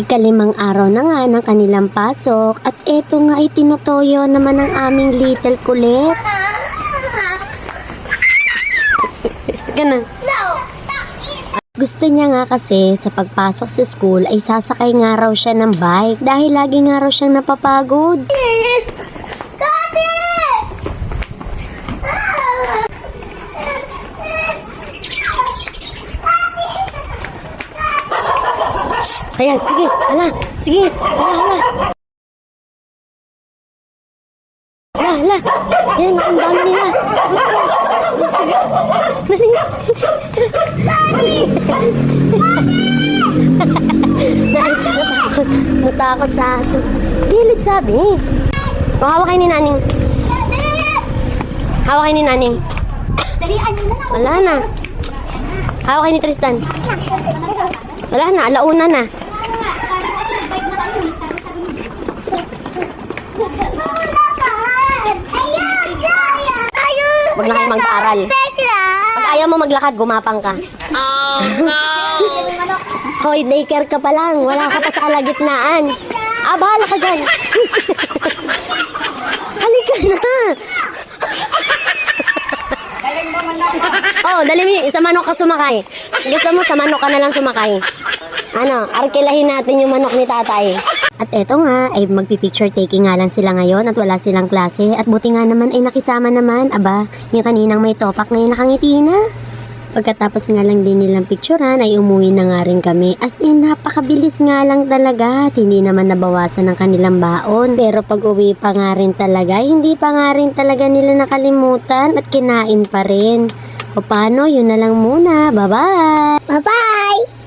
Ikalimang araw na nga ng kanilang pasok at eto nga ay tinutoyo naman ng aming little kulit. Ganun. Gusto niya nga kasi sa pagpasok sa school ay sasakay nga raw siya ng bike dahil lagi nga raw siyang napapagod. Ayan, sige, hala, sige, hala. Ayan, ang dami nila. Natakot sa aso. Gilid sabi. O, hawak kayo ni Naning. Hawak kayo ni Naning. Wala na. Hawak kayo ni Tristan. Wala na, alauna na. Huwag na kayo mag-aaral. Pag ayaw mo maglakad, gumapang ka. Oh, no! Hoy, daycare ka pa lang. Wala ka pa sa kalagitnaan. Bahala ka dyan. Halika na. Oh, dali mi. Sa manok ka sumakay. Gusto mo, sa manok ka na lang sumakay. Arkilahin natin yung manok ni tatay. At eto nga, ay magpipicture taking nga lang sila ngayon at wala silang klase. At buti nga naman ay nakisama naman. Aba, yung kaninang may topak ngayon nakangiti na. Pagkatapos nga lang din nilang picturean ay umuwi na nga rin kami. As in, napakabilis nga lang talaga. At hindi naman nabawasan ng kanilang baon. Pero pag uwi pa nga rin talaga, hindi pa nga rin talaga nila nakalimutan at kinain pa rin. O paano, yun na lang muna. Bye-bye! Bye-bye!